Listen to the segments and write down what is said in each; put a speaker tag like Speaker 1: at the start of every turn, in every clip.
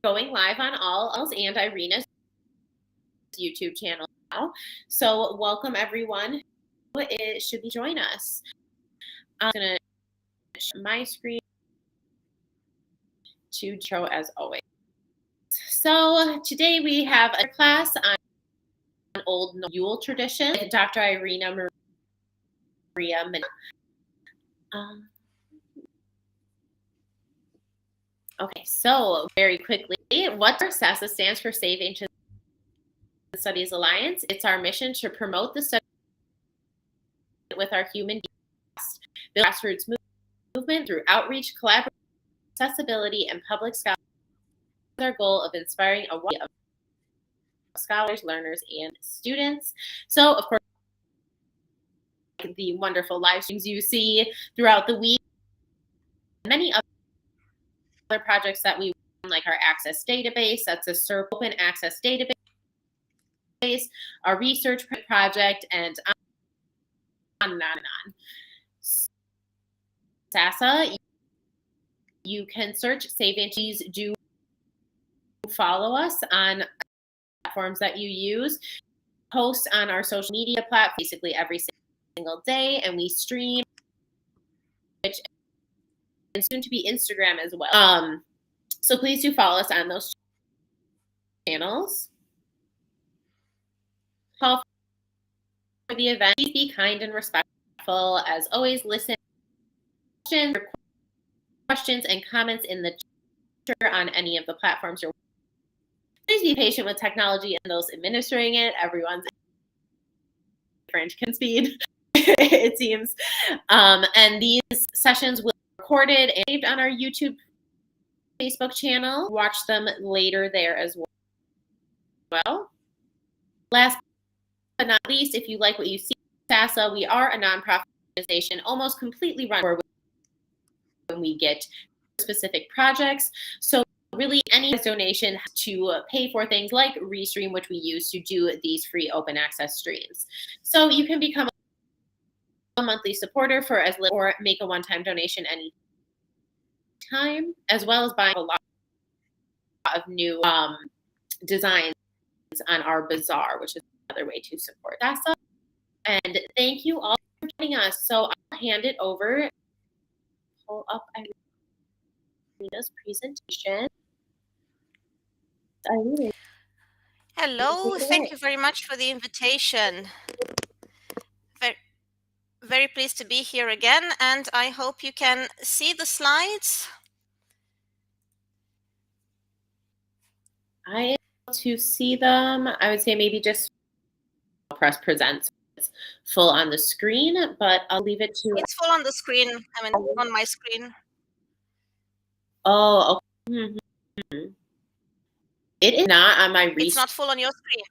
Speaker 1: going live on all and Irina's YouTube channel now. So welcome everyone who should be join us. I'm going to share my screen to show as always. So today we have a class on old Yule tradition with Dr. Irina-Maria Manea. Okay, so very quickly, what SASA stands for Save Ancient Studies Alliance. It's our mission to promote the study with our human beings, build grassroots movement through outreach, collaboration, accessibility, and public scholarship with our goal of inspiring a wide of scholars, learners, and students. So, of course, the wonderful live streams you see throughout the week, many other projects that we run, like our access database, that's a open access database, our research project, and on and on and on. SASA, you can search Save Ancient. Do follow us on platforms that you use. Post on our social media platform basically every single day, and we stream, and soon to be Instagram as well. So please do follow us on those channels. Call for the event. Please be kind and respectful. As always, listen questions and comments in the chat on any of the platforms you're. Please be patient with technology and those administering it. Everyone's different speed, it seems. And these sessions will be recorded and saved on our YouTube, Facebook channel. Watch them later there as well. Last but not least, if you like what you see at SASA, we are a nonprofit organization, almost completely run when we get specific projects. So really any donation has to pay for things like Restream, which we use to do these free open access streams. So you can become a monthly supporter for as little or make a one-time donation any time, as well as buying a lot of new designs on our bazaar, which is another way to support SASA. And thank you all for joining us. So I'll hand it over. Pull up Irina's presentation.
Speaker 2: Hello, thank you very much for the invitation. Very pleased to be here again, and I hope you can see the slides.
Speaker 1: I am able to see them. I would say maybe just press present. So it's full on the screen, but I'll leave it to.
Speaker 2: It's full on the screen. I mean, on my screen.
Speaker 1: Oh, okay. It is not on my.
Speaker 2: It's not full on your screen.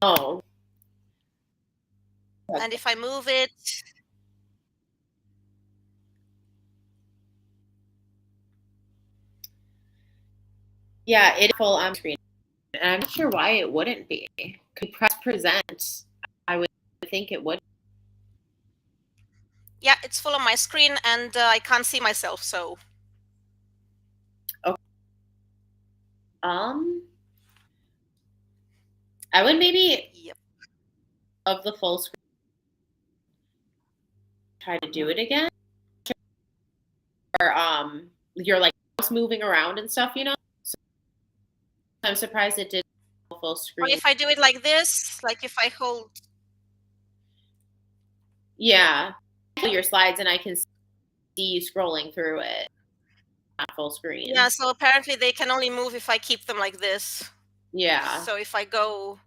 Speaker 1: Oh.
Speaker 2: And if I move it.
Speaker 1: Yeah, it's full on screen. And I'm not sure why it wouldn't be. Could press present. I would think it would.
Speaker 2: Yeah, it's full on my screen, and I can't see myself, so.
Speaker 1: Okay. I would maybe of the full screen try to do it again. Or you're like moving around and stuff, you know. So I'm surprised it did full screen.
Speaker 2: Or if I do it like this, like if I hold.
Speaker 1: Yeah, your slides, and I can see you scrolling through it. Not full screen.
Speaker 2: Yeah, so apparently they can only move if I keep them like this.
Speaker 1: Yeah.
Speaker 2: So if I go,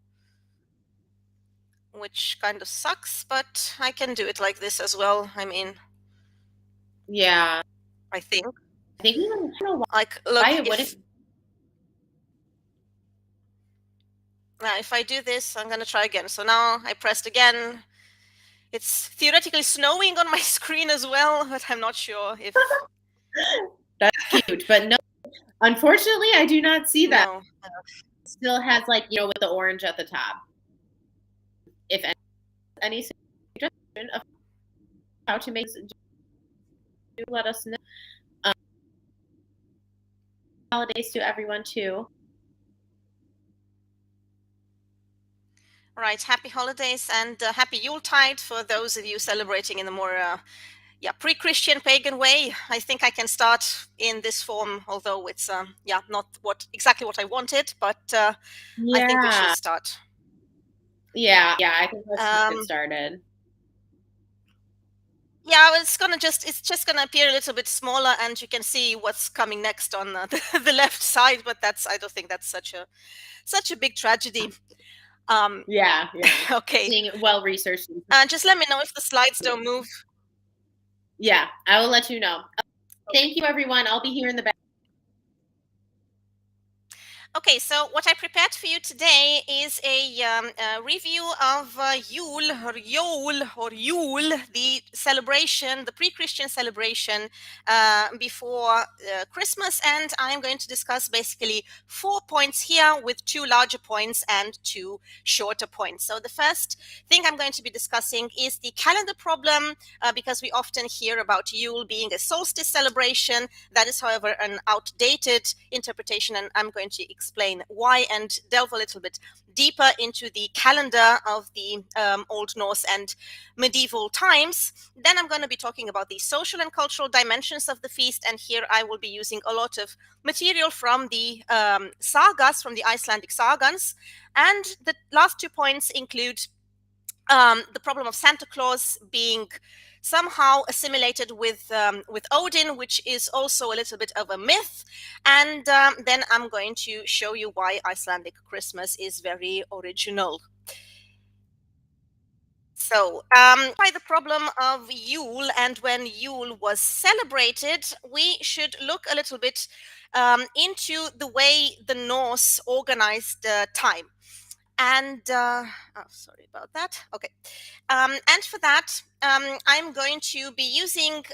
Speaker 2: which kind of sucks, but I can do it like this as well. I mean.
Speaker 1: Yeah.
Speaker 2: I think.
Speaker 1: I don't know why.
Speaker 2: Like, look,
Speaker 1: why it wouldn't.
Speaker 2: Now, if I do this, I'm going to try again. So now I pressed again. It's theoretically snowing on my screen as well, but I'm not sure if.
Speaker 1: That's cute, but no. Unfortunately, I do not see that.
Speaker 2: No.
Speaker 1: It still has, like, you know, with the orange at the top. If any suggestion of how to make, do let us know. holidays to everyone too.
Speaker 2: Right. Happy holidays and happy Yuletide for those of you celebrating in the more pre-Christian pagan way. I think I can start in this form, although it's not exactly what I wanted, but I think we should start.
Speaker 1: Yeah, I think let's just get started.
Speaker 2: Yeah, it's just gonna appear a little bit smaller, and you can see what's coming next on the left side. But I don't think that's such a big tragedy.
Speaker 1: Yeah.
Speaker 2: Okay.
Speaker 1: Being well researched.
Speaker 2: Just let me know if the slides don't move.
Speaker 1: Yeah, I will let you know. Thank you, everyone. I'll be here in the back.
Speaker 2: Okay, so what I prepared for you today is a review of Yule, the celebration, the pre-Christian celebration before Christmas, and I'm going to discuss basically 4 points here with 2 larger points and 2 shorter points. So the first thing I'm going to be discussing is the calendar problem, because we often hear about Yule being a solstice celebration. That is, however, an outdated interpretation, and I'm going to explain why and delve a little bit deeper into the calendar of the Old Norse and medieval times. Then I'm going to be talking about the social and cultural dimensions of the feast, and here I will be using a lot of material from the sagas, from the Icelandic sagas. And the last 2 points include the problem of Santa Claus being somehow assimilated with Odin, which is also a little bit of a myth. And then I'm going to show you why Icelandic Christmas is very original. So, by the problem of Yule and when Yule was celebrated, we should look a little bit into the way the Norse organized time. And sorry about that. Okay. And for that, I'm going to be using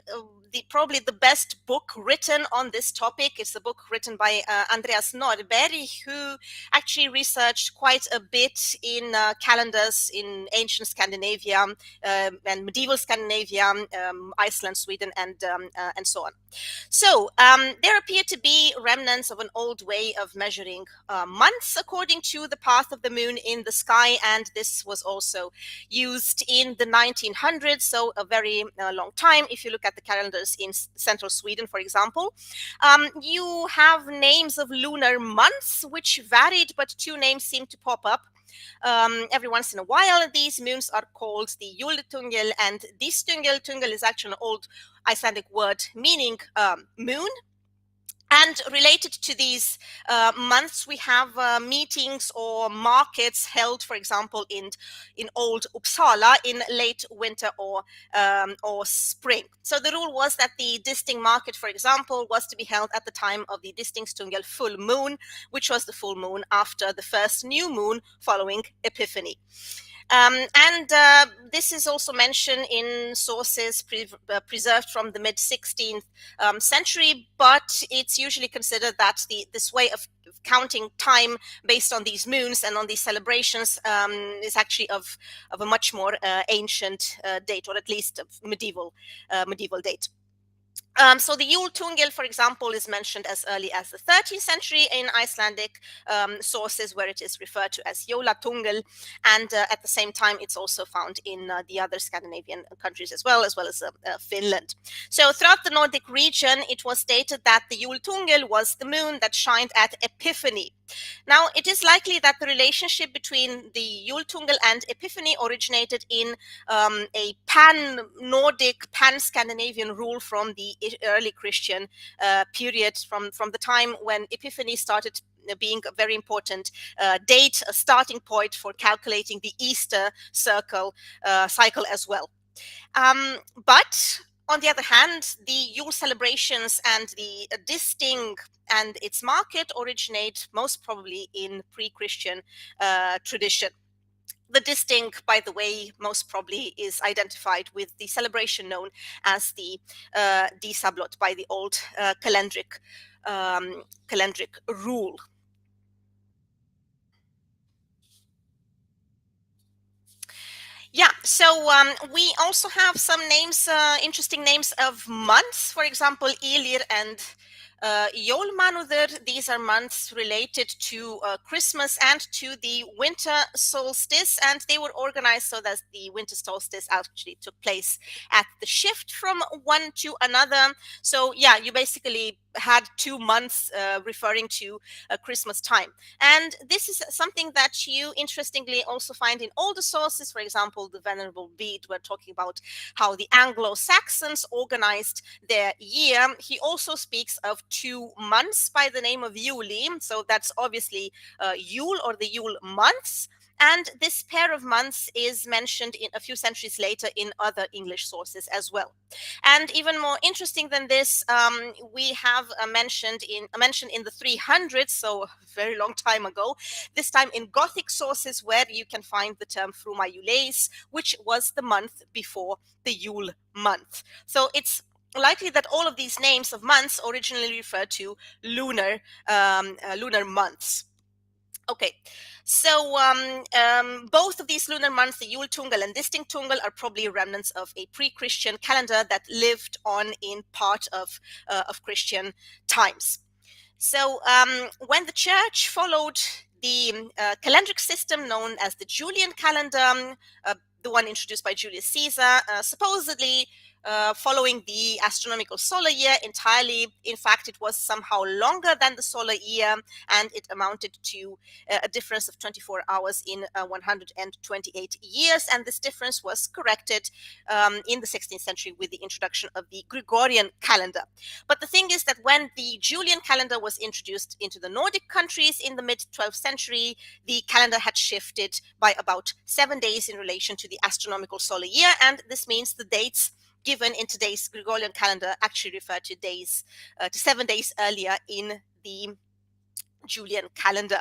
Speaker 2: probably the best book written on this topic. It's a book written by Andreas Norberg, who actually researched quite a bit in calendars in ancient Scandinavia and medieval Scandinavia, Iceland, Sweden, and so on. So there appear to be remnants of an old way of measuring months according to the path of the moon in the sky, and this was also used in the 1900s, so a very long time. If you look at the calendars in central Sweden, for example, you have names of lunar months which varied, but 2 names seem to pop up every once in a while. These moons are called the Juletungel and Distungel. Tungel is actually an old Icelandic word meaning moon. And related to these months, we have meetings or markets held, for example, in old Uppsala in late winter or spring. So the rule was that the Disting market, for example, was to be held at the time of the Distingstungel full moon, which was the full moon after the first new moon following Epiphany. And this is also mentioned in sources preserved from the mid-16th century, but it's usually considered that this way of counting time based on these moons and on these celebrations is actually of a much more ancient date, or at least of medieval date. So the Yule Tungel, for example, is mentioned as early as the 13th century in Icelandic sources, where it is referred to as Jólatungel, and at the same time, it's also found in the other Scandinavian countries as well as Finland. So throughout the Nordic region, it was stated that the Yule Tungel was the moon that shined at Epiphany. Now, it is likely that the relationship between the Yule Tungel and Epiphany originated in a pan-Nordic, pan-Scandinavian rule from the early Christian period, from the time when Epiphany started being a very important date, a starting point for calculating the Easter cycle as well. But on the other hand, the Yule celebrations and the Disting and its market originate most probably in pre-Christian tradition. The Disting, by the way, most probably is identified with the celebration known as the Dísablot by the old calendric rule. Yeah, so we also have some names, interesting names of months. For example, Ilir and Yule, these are months related to Christmas and to the winter solstice, and they were organized so that the winter solstice actually took place at the shift from one to another. So yeah, you basically had 2 months referring to Christmas time. And this is something that you interestingly also find in older sources. For example, the Venerable Bede were talking about how the Anglo-Saxons organized their year. He also speaks of 2 months by the name of Yule. So that's obviously Yule or the Yule months. And this pair of months is mentioned in a few centuries later in other English sources as well. And even more interesting than this, we have a mention in the 300s, so a very long time ago, this time in Gothic sources, where you can find the term Fruma Juleis, which was the month before the Yule month. So it's likely that all of these names of months originally refer to lunar months. Okay, so both of these lunar months, the Yule Tungal and Distinct Tungal, are probably remnants of a pre-Christian calendar that lived on in part of Christian times. So when the church followed the calendric system known as the Julian calendar, the one introduced by Julius Caesar, supposedly following the astronomical solar year entirely. In fact, it was somehow longer than the solar year, and it amounted to a difference of 24 hours in 128 years. And this difference was corrected in the 16th century with the introduction of the Gregorian calendar. But the thing is that when the Julian calendar was introduced into the Nordic countries in the mid-12th century, the calendar had shifted by about 7 days in relation to the astronomical solar year. And this means the dates given in today's Gregorian calendar actually refer to 7 days earlier in the Julian calendar.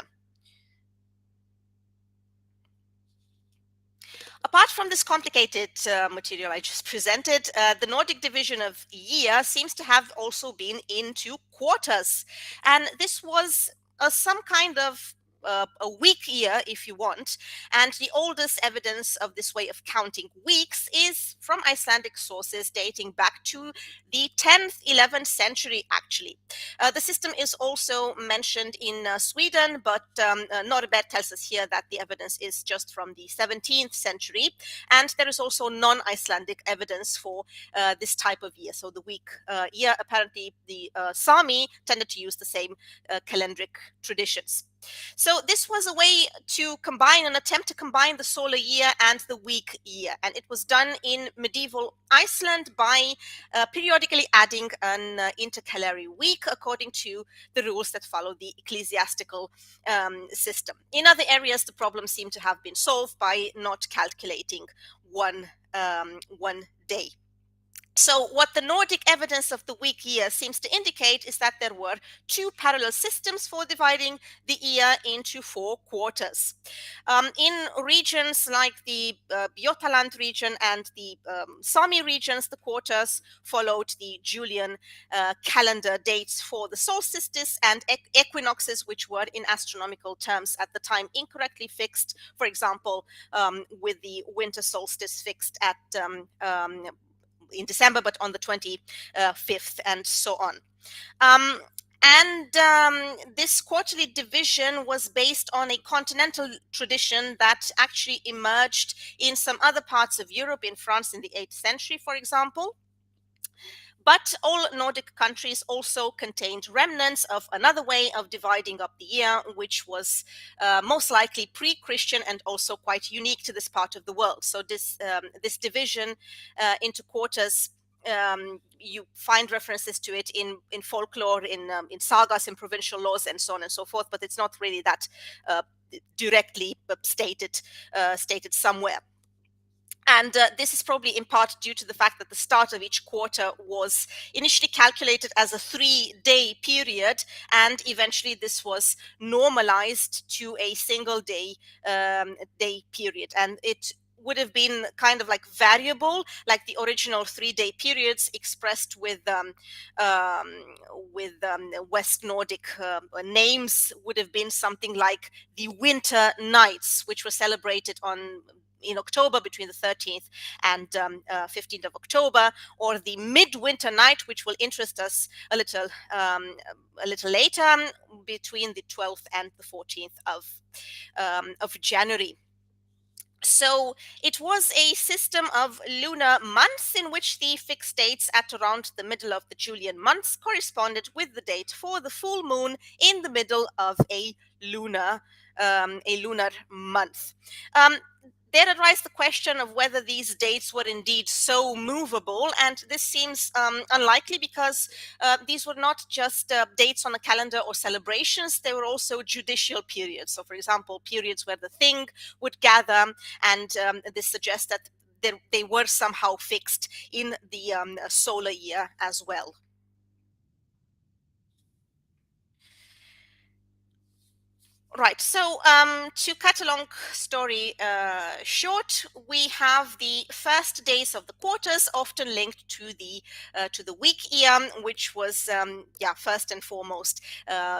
Speaker 2: Apart from this complicated material I just presented, the Nordic division of year seems to have also been into quarters. And this was some kind of a week year, if you want. And the oldest evidence of this way of counting weeks is from Icelandic sources dating back to the 10th, 11th century, actually. The system is also mentioned in Sweden, but Norbert tells us here that the evidence is just from the 17th century. And there is also non-Icelandic evidence for this type of year. So the week year, apparently the Sami tended to use the same calendric traditions. So this was a way to attempt to combine the solar year and the week year. And it was done in medieval Iceland by periodically adding an intercalary week according to the rules that follow the ecclesiastical system. In other areas, the problem seemed to have been solved by not calculating one day. So what the Nordic evidence of the week year seems to indicate is that there were 2 parallel systems for dividing the year into 4 quarters. In regions like the Bjotaland region and the Sami regions, the quarters followed the Julian calendar dates for the solstices and equinoxes, which were in astronomical terms at the time incorrectly fixed. For example, with the winter solstice fixed at in December, but on the 25th, and so on. This quarterly division was based on a continental tradition that actually emerged in some other parts of Europe, in France in the 8th century, for example. But all Nordic countries also contained remnants of another way of dividing up the year, which was most likely pre-Christian and also quite unique to this part of the world. So this division into quarters, you find references to it in folklore, in sagas, in provincial laws, and so on and so forth. But it's not really that directly stated somewhere. And this is probably in part due to the fact that the start of each quarter was initially calculated as a 3-day period, and eventually this was normalized to a single day period. And it would have been kind of like variable, like the original 3-day periods expressed with West Nordic names would have been something like the winter nights, which were celebrated on in October between the 13th and 15th of October, or the midwinter night, which will interest us a little later, between the 12th and the 14th of January. So it was a system of lunar months in which the fixed dates at around the middle of the Julian months corresponded with the date for the full moon in the middle of a lunar month. There arises the question of whether these dates were indeed so movable, and this seems unlikely because these were not just dates on a calendar or celebrations, they were also judicial periods. So, for example, periods where the thing would gather, and this suggests that they were somehow fixed in the solar year as well. Right, so to cut a long story short, we have the first days of the quarters often linked to the week year, which was first and foremost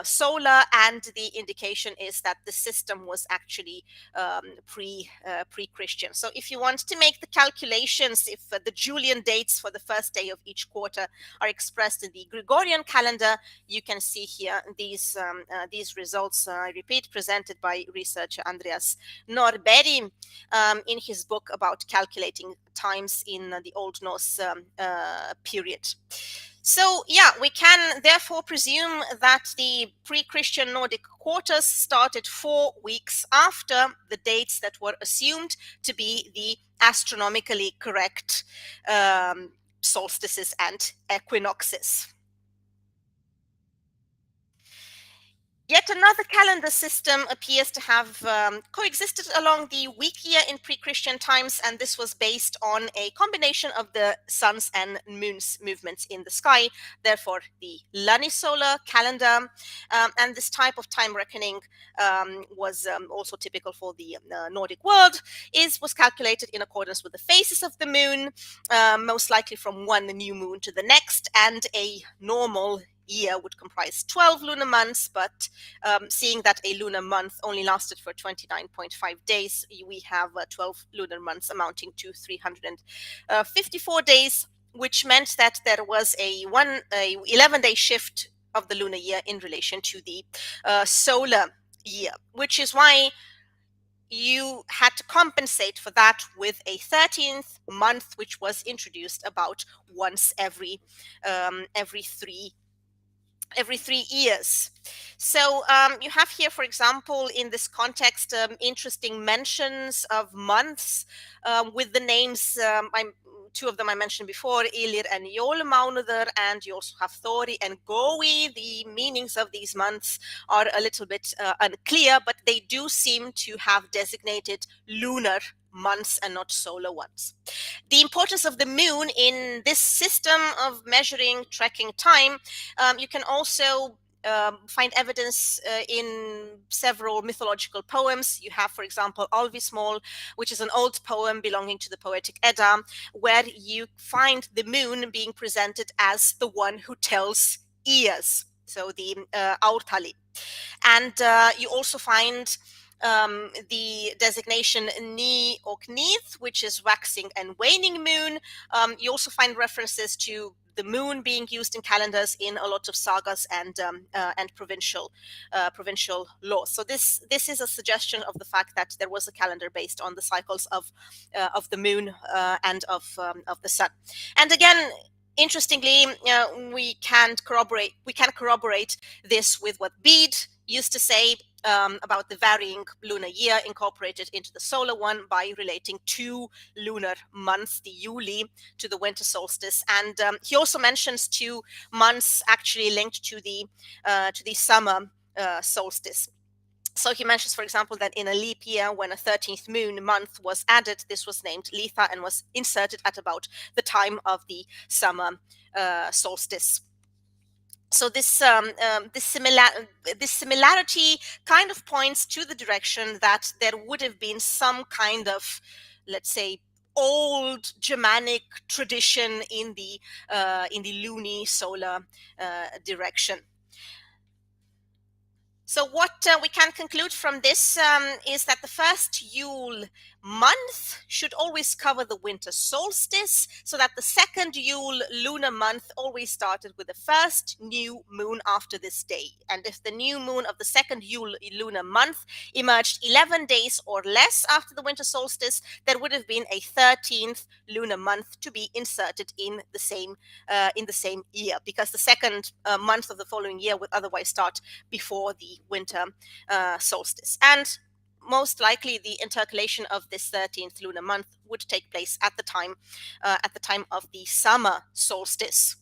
Speaker 2: solar, and the indication is that the system was actually pre-Christian. So if you want to make the calculations, if the Julian dates for the first day of each quarter are expressed in the Gregorian calendar, you can see here these results. I repeat, presented by researcher Andreas Norberg in his book about calculating times in the Old Norse period. So, we can therefore presume that the pre-Christian Nordic quarters started 4 weeks after the dates that were assumed to be the astronomically correct solstices and equinoxes. Yet another calendar system appears to have coexisted along the week year in pre-Christian times, and this was based on a combination of the sun's and moon's movements in the sky, therefore the lunisolar calendar. And this type of time reckoning was also typical for the Nordic world, was calculated in accordance with the phases of the moon, most likely from one new moon to the next, and a normal year would comprise 12 lunar months, but seeing that a lunar month only lasted for 29.5 days, we have 12 lunar months amounting to 354 days, which meant that there was a 11-day shift of the lunar year in relation to the solar year, which is why you had to compensate for that with a 13th month, which was introduced about once every 3 years. So you have here, for example, in this context, interesting mentions of months with the names. Two of them I mentioned before, Ilir and Jólmánuður, and you also have Thori and Gói. The meanings of these months are a little bit unclear, but they do seem to have designated lunar months and not solar ones. The importance of the moon in this system of measuring, tracking time, you can also find evidence in several mythological poems. You have, for example, Alvismál, which is an old poem belonging to the poetic Edda, where you find the moon being presented as the one who tells ears, so the Ártali. And you also find the designation Ni og Nith, which is waxing and waning moon. You also find references to the moon being used in calendars in a lot of sagas and provincial laws. So this is a suggestion of the fact that there was a calendar based on the cycles of the moon and of the sun. And again, interestingly, we can corroborate this with what Bede used to say about the varying lunar year incorporated into the solar one by relating 2 lunar months, the Yule, to the winter solstice. And he also mentions 2 months actually linked to the summer solstice. So he mentions, for example, that in a leap year, when a 13th moon month was added, this was named Litha and was inserted at about the time of the summer solstice. So this similarity kind of points to the direction that there would have been some kind of, let's say, old Germanic tradition in the luni-solar direction. So what we can conclude from this is that the first Yule month should always cover the winter solstice, so that the second Yule lunar month always started with the first new moon after this day. And if the new moon of the second Yule lunar month emerged 11 days or less after the winter solstice, there would have been a 13th lunar month to be inserted in the same year, because the second month of the following year would otherwise start before the winter solstice. And most likely the intercalation of this 13th lunar month would take place at the time of the summer solstice.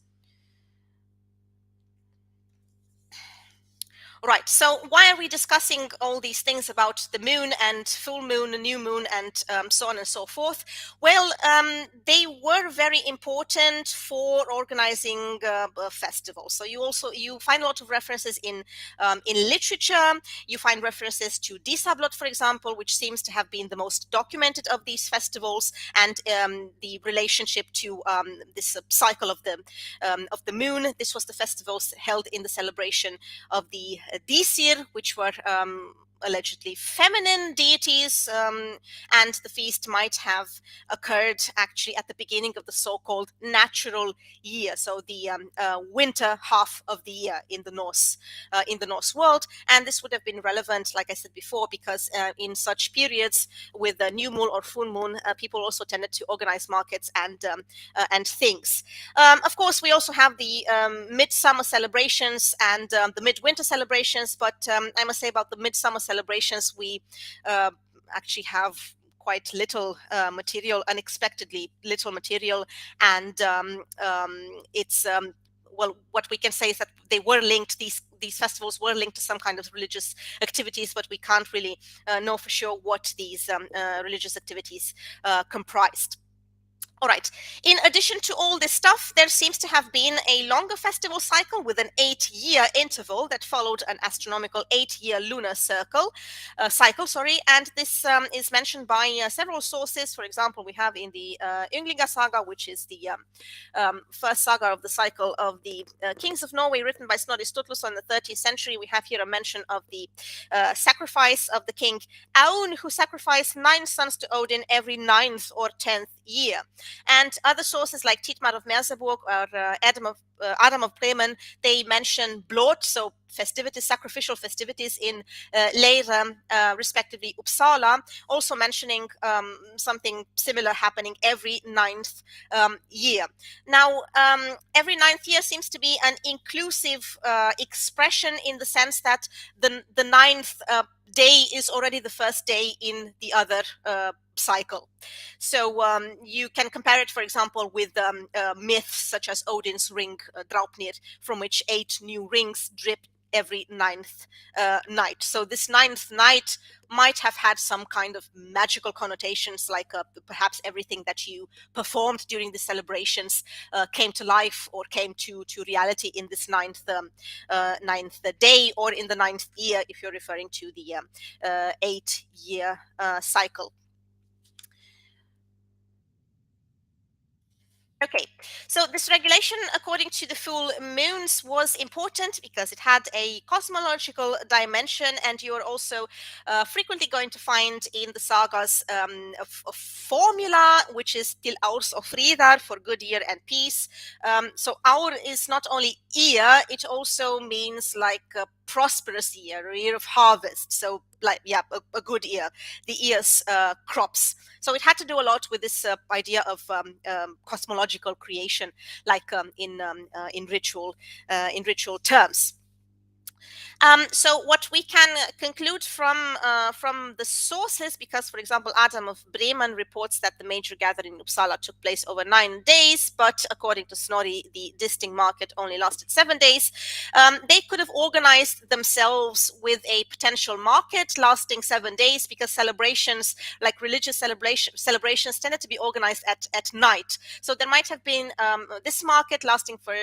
Speaker 2: Right, so why are we discussing all these things about the moon and full moon, new moon, and so on and so forth? Well, they were very important for organizing festivals. So you find a lot of references in literature. You find references to Desablot, for example, which seems to have been the most documented of these festivals, and the relationship to this cycle of the moon. This was the festivals held in the celebration of the Disir, which were allegedly feminine deities, and the feast might have occurred actually at the beginning of the so-called natural year, so the winter half of the year in the Norse world. And this would have been relevant, like I said before, because in such periods with the new moon or full moon, people also tended to organize markets and things. Of course, we also have the midsummer celebrations and the midwinter celebrations, but I must say about the midsummer celebrations, we actually have quite little material, unexpectedly little material, and it's well, what we can say is that they were linked. These festivals were linked to some kind of religious activities, but we can't really know for sure what these religious activities comprised. All right. In addition to all this stuff, there seems to have been a longer festival cycle with an 8-year interval that followed an astronomical 8-year lunar cycle. And this is mentioned by several sources. For example, we have in the Ynglinga saga, which is the first saga of the cycle of the kings of Norway, written by Snorri Sturluson in the 13th century. We have here a mention of the sacrifice of the king Aun, who sacrificed 9 sons to Odin every 9th or 10th year. And other sources like Tietmar of Merseburg or Adam of Bremen, they mention Blot, so festivities, sacrificial festivities in Leire, respectively Uppsala, also mentioning something similar happening every 9th year. Now, every 9th year seems to be an inclusive expression, in the sense that the 9th day is already the first day in the other cycle. So you can compare it, for example, with myths such as Odin's ring, Draupnir, from which 8 new rings drip every 9th night. So this 9th night might have had some kind of magical connotations, like perhaps everything that you performed during the celebrations came to life or came to reality in this 9th day, or in the 9th year, if you're referring to the 8-year cycle. Okay, so this regulation, according to the full moons, was important because it had a cosmological dimension, and you are also frequently going to find in the sagas a formula, which is Til Árs og Friðar, for good year and peace. So Ár is not only year, it also means like a prosperous year, a year of harvest. So like, yeah, a good year, the year's crops. So it had to do a lot with this idea of cosmological creation, like in ritual terms. So what we can conclude from the sources, because, for example, Adam of Bremen reports that the major gathering in Uppsala took place over 9 days, but according to Snorri, the distinct market only lasted 7 days. They could have organized themselves with a potential market lasting 7 days, because celebrations, like religious celebrations, tended to be organized at night. So there might have been this market lasting for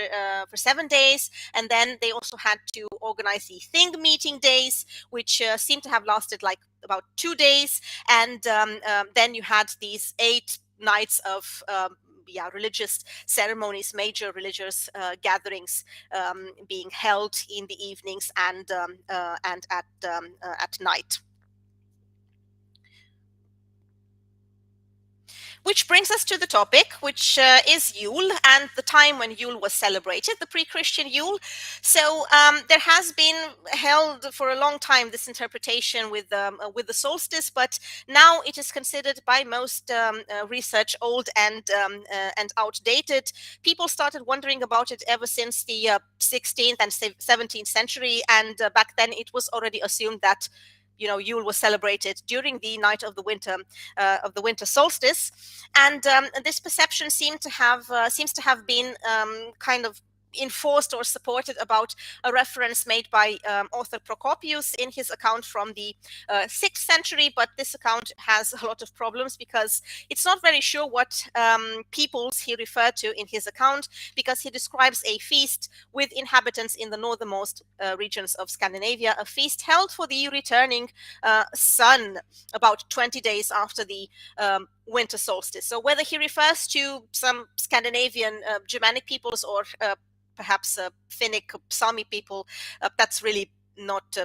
Speaker 2: 7 days, and then they also had to organize the Thing meeting days, which seem to have lasted like about 2 days, and then you had these 8 nights of religious ceremonies, major religious gatherings being held in the evenings and at night. Which brings us to the topic, which is Yule and the time when Yule was celebrated, the pre-Christian Yule. So there has been held for a long time this interpretation with the solstice, but now it is considered by most research old and outdated. People started wondering about it ever since the 16th and 17th century, and back then it was already assumed that Yule was celebrated during the night of the winter solstice, and this perception seems to have been kind of enforced or supported about a reference made by author Procopius in his account from the 6th century, but this account has a lot of problems because it's not very sure what peoples he referred to in his account, because he describes a feast with inhabitants in the northernmost regions of Scandinavia, a feast held for the returning sun about 20 days after the winter solstice. So whether he refers to some Scandinavian Germanic peoples or perhaps Finnic Sami people, that's really not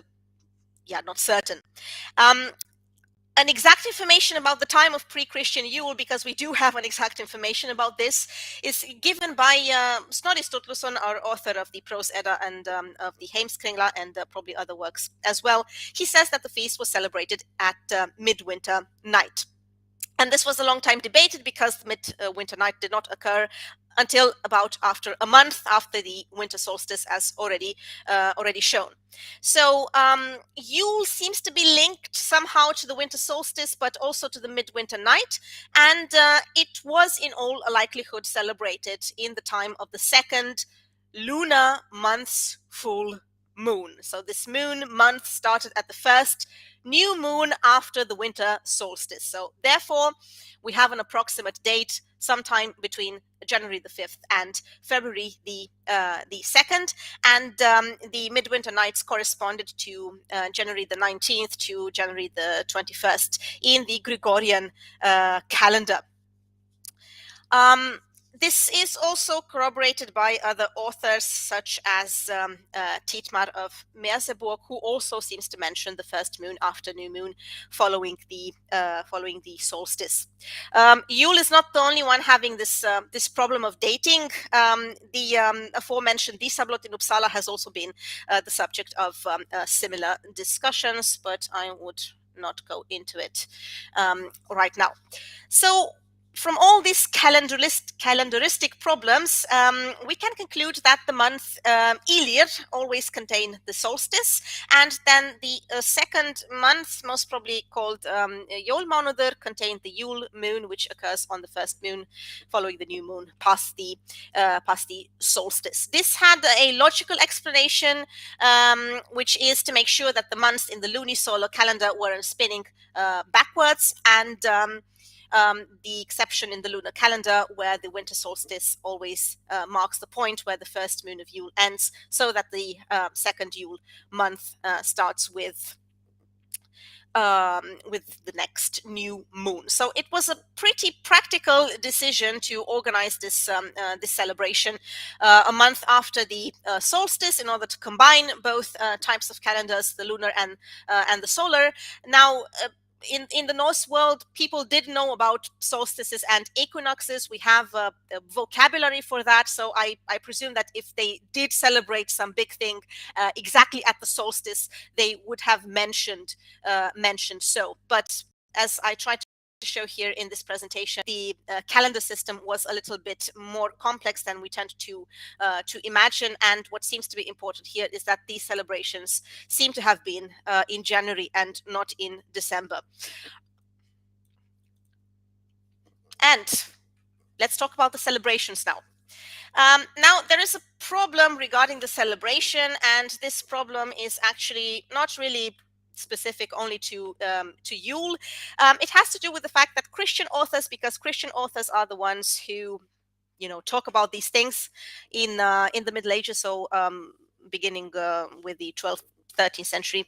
Speaker 2: certain. An exact information about the time of pre-Christian Yule, because we do have an exact information about this, is given by Snorri Sturluson, our author of the Prose Edda and of the Heimskringla and probably other works as well. He says that the feast was celebrated at midwinter night. And this was a long time debated because the midwinter night did not occur until about after a month after the winter solstice, as already shown. So Yule seems to be linked somehow to the winter solstice, but also to the midwinter night, and it was in all likelihood celebrated in the time of the second lunar month's full moon. So this moon month started at the first new moon after the winter solstice. So therefore, we have an approximate date sometime between January the 5th and February the 2nd, and the midwinter nights corresponded to January the 19th to January the 21st in the Gregorian calendar. This is also corroborated by other authors, such as Tietmar of Merseburg, who also seems to mention the first moon after new moon following the solstice. Yule is not the only one having this problem of dating. The aforementioned Disablot in Uppsala has also been the subject of similar discussions, but I would not go into it right now. So, from all these calendaristic problems, we can conclude that the month Ilir always contained the solstice, and then the second month, most probably called Jólmánuður, contained the Yule moon, which occurs on the first moon following the new moon past the solstice. This had a logical explanation, which is to make sure that the months in the lunisolar calendar weren't spinning backwards, and the exception in the lunar calendar, where the winter solstice always marks the point where the first moon of Yule ends, so that the second Yule month starts with the next new moon. So it was a pretty practical decision to organize this celebration a month after the solstice, in order to combine both types of calendars, the lunar and the solar. Now, in the Norse world, people did know about solstices and equinoxes. We have a vocabulary for that, so I presume that if they did celebrate some big thing exactly at the solstice, they would have mentioned so. But as I tried to show here in this presentation, the calendar system was a little bit more complex than we tend to imagine, and what seems to be important here is that these celebrations seem to have been in January and not in December. And let's talk about the celebrations now. Now, there is a problem regarding the celebration, and this problem is actually not really specific only to Yule. It has to do with the fact that Christian authors, because Christian authors are the ones who, talk about these things in the Middle Ages, so beginning with the 12th, 13th century,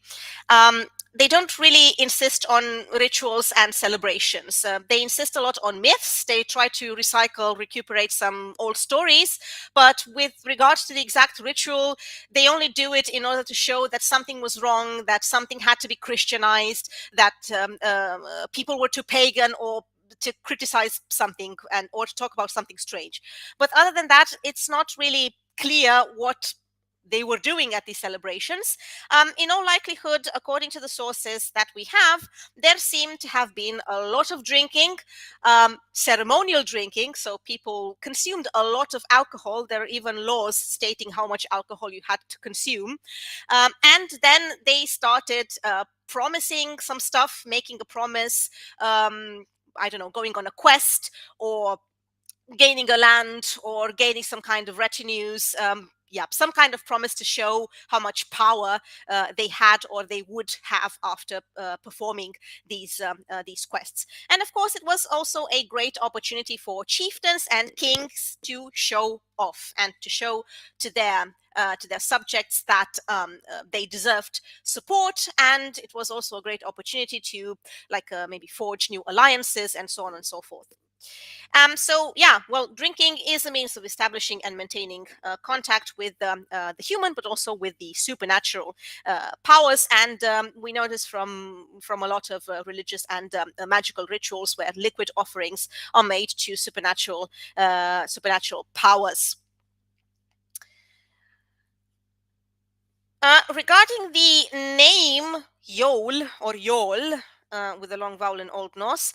Speaker 2: they don't really insist on rituals and celebrations. They insist a lot on myths. They try to recuperate some old stories, but with regards to the exact ritual, they only do it in order to show that something was wrong, that something had to be Christianized, that people were too pagan or to criticize something or to talk about something strange. But other than that, it's not really clear what they were doing at these celebrations. In all likelihood, according to the sources that we have, there seemed to have been a lot of drinking, ceremonial drinking, so people consumed a lot of alcohol. There are even laws stating how much alcohol you had to consume. And then they started promising some stuff, making a promise, I don't know, going on a quest or gaining a land or gaining some kind of retinues, some kind of promise to show how much power they had or they would have after performing these quests. And of course, it was also a great opportunity for chieftains and kings to show off and to show to their subjects that they deserved support, and it was also a great opportunity to maybe forge new alliances and so on and so forth. Drinking is a means of establishing and maintaining contact with the human, but also with the supernatural powers. And we notice from a lot of religious and magical rituals where liquid offerings are made to supernatural powers. Regarding the name Yule or Yol, with a long vowel in Old Norse,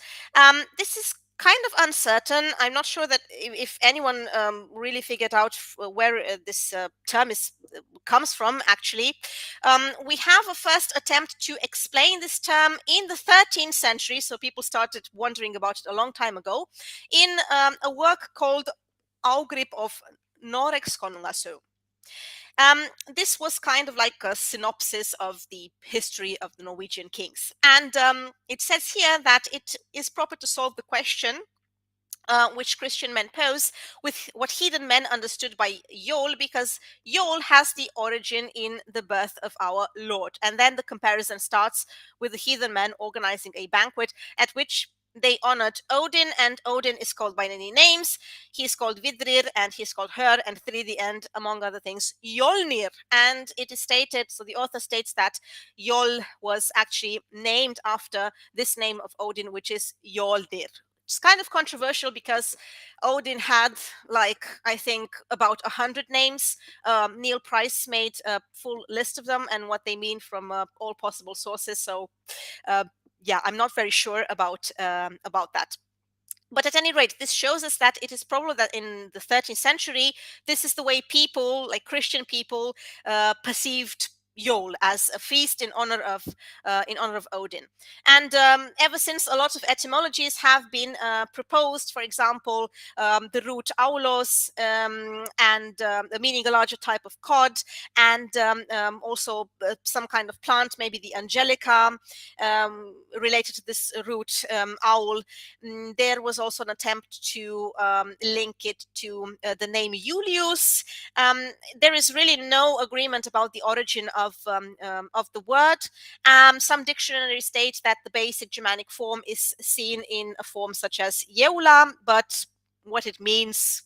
Speaker 2: this is kind of uncertain. I'm not sure that if anyone really figured out where this term comes from, actually. We have a first attempt to explain this term in the 13th century, so people started wondering about it a long time ago, in a work called Ágrip of Noregs konungasögu. This was kind of like a synopsis of the history of the Norwegian kings. And it says here that it is proper to solve the question which Christian men pose with what heathen men understood by Yule, because Yule has the origin in the birth of our Lord. And then the comparison starts with the heathen men organizing a banquet at which they honored Odin, and Odin is called by many names. He's called Vidrir, and he's called Hör, and Thridi, and among other things, Yolnir. And it is stated, so the author states that Yol was actually named after this name of Odin, which is Yoldir. It's kind of controversial because Odin had, I think, about 100 names. Neil Price made a full list of them and what they mean from all possible sources. So, I'm not very sure about that. But at any rate, this shows us that it is probable that in the 13th century, this is the way people, like Christian people, perceived Yule as a feast in honor of Odin. And ever since, a lot of etymologies have been proposed. For example, the root aulos, and meaning a larger type of cod, and also some kind of plant, maybe the angelica, related to this root owl. There was also an attempt to link it to the name Julius. There is really no agreement about the origin of the word. Some dictionaries state that the basic Germanic form is seen in a form such as Jeula, but what it means,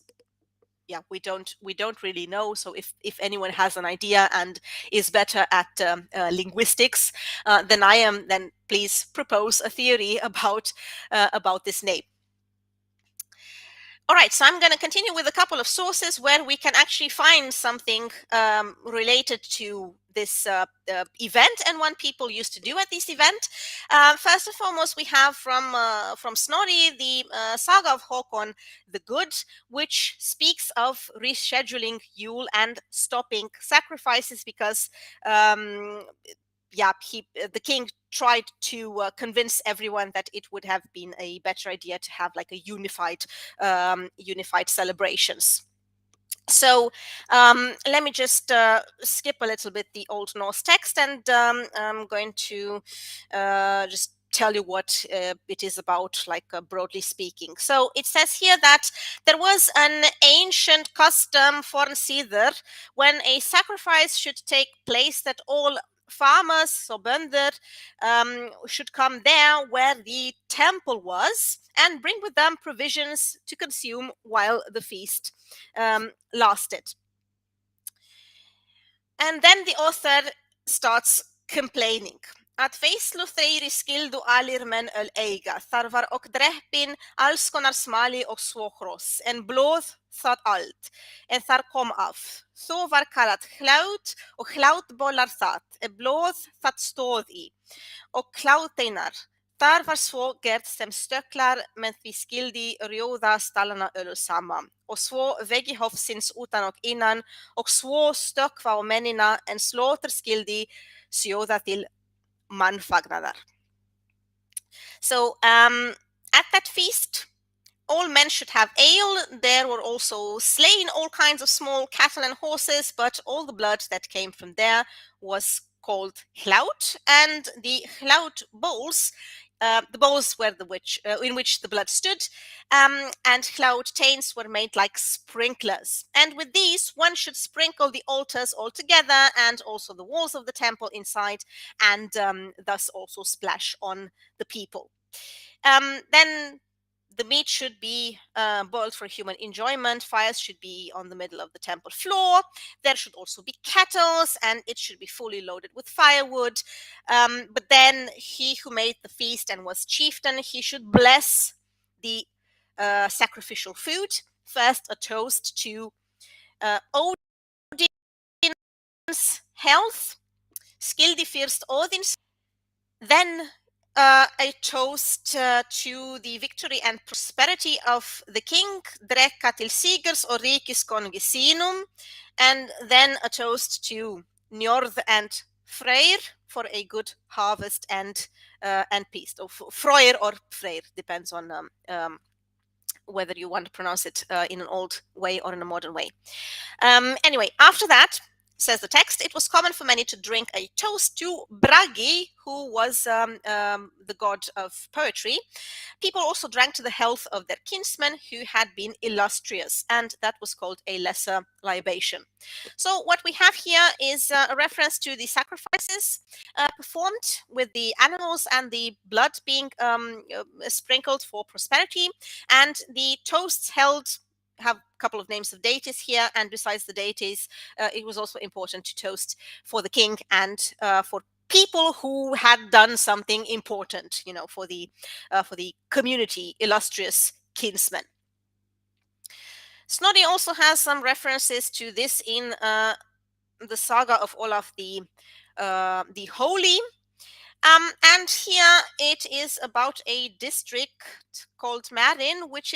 Speaker 2: we don't really know. So if anyone has an idea and is better at linguistics than I am, then please propose a theory about this name. All right, so I'm going to continue with a couple of sources where we can actually find something related to this event and what people used to do at this event. First and foremost, we have from Snorri the saga of Håkon the Good, which speaks of rescheduling Yule and stopping sacrifices because the king tried to convince everyone that it would have been a better idea to have like a unified celebrations. So let me just skip a little bit the Old Norse text, and I'm going to just tell you what it is about, broadly speaking. So it says here that there was an ancient custom for Sither when a sacrifice should take place that all farmers, so bönder, should come there where the temple was and bring with them provisions to consume while the feast lasted. And then the author starts complaining. Að veislu þeirri skildu allir menn öll eiga. Þar var og dreppin alls konar smali og svo hross, en blóð það allt, en þar kom af. Þó var kallað hlát og hlátbollar það, en blóð það stóð í, og kláteinar. Þar var svo gert sem stökklar, með því skildi rjóða stallana öll saman, og svo veggi hofsins utan og innan, og svo stökkva á mennina, en slóttur skildi sjóða til mannfagnaðar. So at that feast, all men should have ale. There were also slain all kinds of small cattle and horses, but all the blood that came from there was called hlaut, and the hlaut bowls, the bowls were in which the blood stood, and hlaut tains were made like sprinklers. And with these, one should sprinkle the altars altogether, and also the walls of the temple inside, and thus also splash on the people. Then the meat should be boiled for human enjoyment. Fires should be on the middle of the temple floor. There should also be kettles, and it should be fully loaded with firewood. But then he who made the feast and was chieftain, he should bless the sacrificial food. First, a toast to Odin's health, skildi fyrst Odin's. Then a toast to the victory and prosperity of the king, drekka til sigurs og ríkiskonungi sínum, and then a toast to Njord and Freyr for a good harvest and peace. Or Freyr or Freyr, depends on whether you want to pronounce it in an old way or in a modern way. Anyway, after that, says the text, it was common for many to drink a toast to Bragi, who was the god of poetry. People also drank to the health of their kinsmen who had been illustrious, and that was called a lesser libation. So what we have here is a reference to the sacrifices performed with the animals and the blood being sprinkled for prosperity, and the toasts held have a couple of names of deities here, and besides the deities, it was also important to toast for the king and for people who had done something important, for the community, illustrious kinsmen. Snorri also has some references to this in the saga of Olaf the Holy. And here it is about a district called Marin, which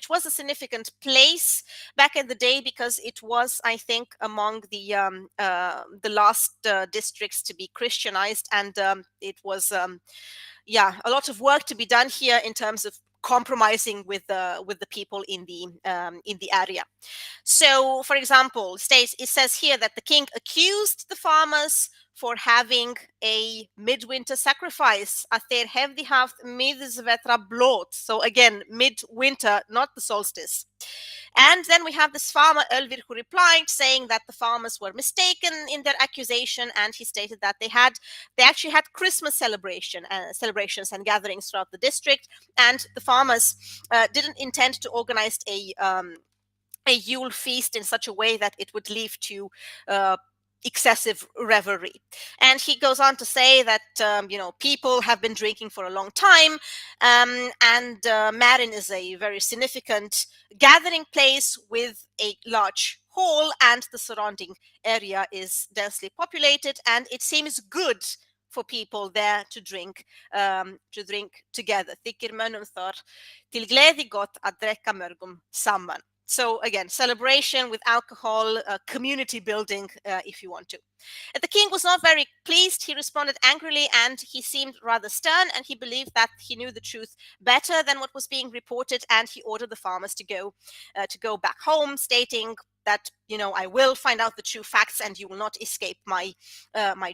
Speaker 2: was a significant place back in the day, because it was, I think, among the last districts to be Christianized, and it was a lot of work to be done here in terms of compromising with the people in the area. So, for example, it says here that the king accused the farmers for having a midwinter sacrifice, at þeir hefði haft miðvetra blót. So again, midwinter, not the solstice. And then we have this farmer, Ölvir, who replied, saying that the farmers were mistaken in their accusation, and he stated that they actually had Christmas celebrations and gatherings throughout the district, and the farmers didn't intend to organize a Yule feast in such a way that it would lead to excessive revelry. And he goes on to say that people have been drinking for a long time, and Marin is a very significant gathering place with a large hall, and the surrounding area is densely populated, and it seems good for people there to drink together. Þykir mönnum þar til gleði gott að drekka mörgum saman. So again, celebration with alcohol, community building, if you want to. The king was not very pleased. He responded angrily, and he seemed rather stern, and he believed that he knew the truth better than what was being reported, and he ordered the farmers to go back home, stating that I will find out the true facts, and you will not escape my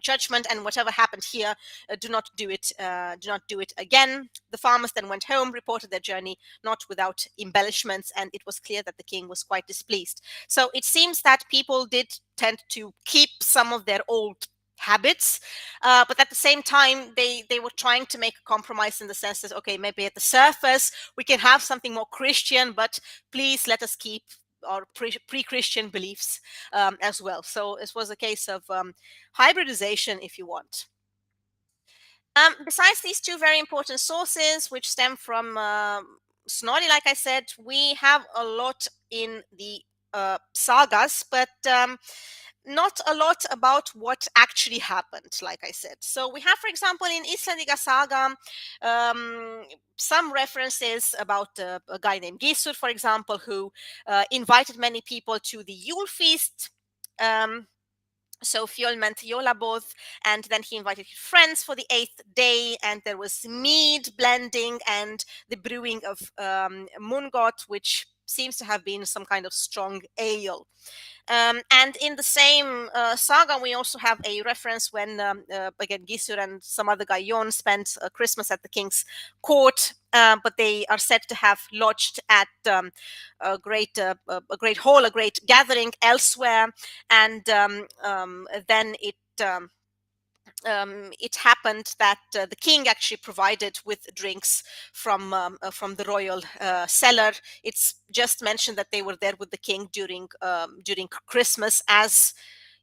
Speaker 2: judgment, and whatever happened here, do not do it again. The farmers then went home, reported their journey, not without embellishments, and it was clear that the king was quite displeased. So it seems that people did tend to keep some of their old habits, but at the same time they were trying to make a compromise, in the sense that, okay, maybe at the surface we can have something more Christian, but please let us keep our pre-Christian beliefs as well. So it was a case of hybridization, if you want. Besides these two very important sources, which stem from Snorri, like I said, we have a lot in the sagas, but not a lot about what actually happened, like I said. So we have, for example, in Icelandic saga, some references about a guy named Gissur, for example, who invited many people to the Yule feast. So Fjöl meant Jólaboð, and then he invited his friends for the 8th day, and there was mead blending and the brewing of mungot, which seems to have been some kind of strong ale. And in the same saga, we also have a reference when, again, Gissur and some other guy, Jon, spent Christmas at the king's court, but they are said to have lodged at a great hall, a great gathering elsewhere, and then it happened that the king actually provided with drinks from the royal cellar. It's just mentioned that they were there with the king during Christmas, as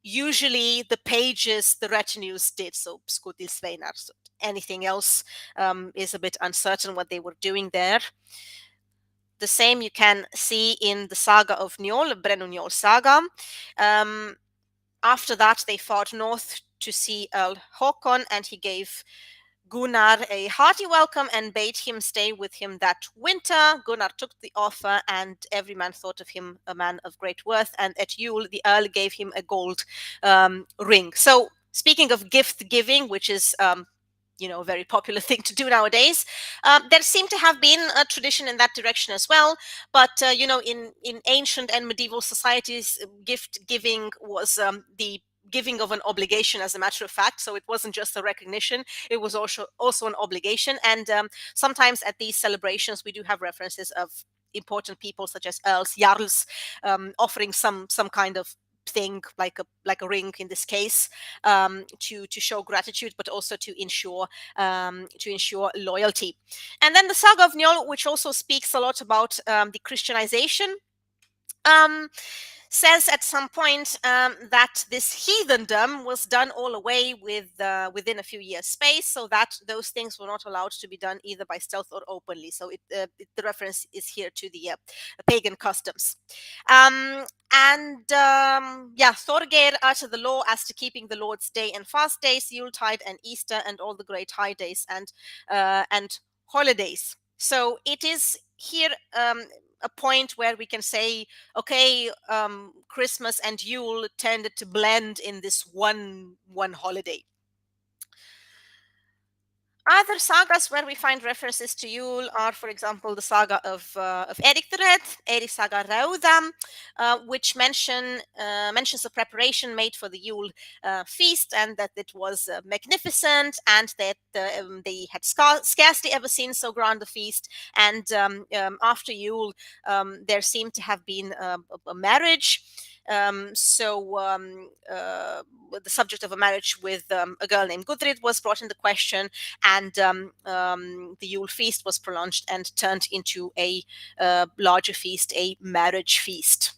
Speaker 2: usually the pages, the retinues did. So Skutilsveinar. So anything else is a bit uncertain what they were doing there. The same you can see in the saga of Njol, Brennu Njol saga. After that, they fought north to see Earl Håkon, and he gave Gunnar a hearty welcome and bade him stay with him that winter. Gunnar took the offer, and every man thought of him a man of great worth. And at Yule, the Earl gave him a gold ring. So, speaking of gift giving, which is a very popular thing to do nowadays. There seemed to have been a tradition in that direction as well. But, in ancient and medieval societies, gift giving was the giving of an obligation, as a matter of fact. So it wasn't just a recognition, it was also an obligation. And sometimes at these celebrations, we do have references of important people such as earls, jarls, offering some kind of thing like a ring in this case, to show gratitude, but also to ensure loyalty. And then the saga of Njol, which also speaks a lot about the Christianization, says at some point that this heathendom was done all away within a few years' space, so that those things were not allowed to be done either by stealth or openly. So the reference is here to the pagan customs. Thorgeir uttered the law as to keeping the Lord's Day and fast days, Yuletide and Easter, and all the great high days and holidays. So it is here a point where we can say, okay, Christmas and Yule tended to blend in this one holiday. Other sagas where we find references to Yule are, for example, the saga of Erik the Red, Erik Saga Rauda, which mentions the preparation made for the Yule feast, and that it was magnificent, and that they had scarcely ever seen so grand a feast. And after Yule, there seemed to have been a marriage. The subject of a marriage with a girl named Gudrid was brought into question, and the Yule feast was prolonged and turned into a larger feast, a marriage feast.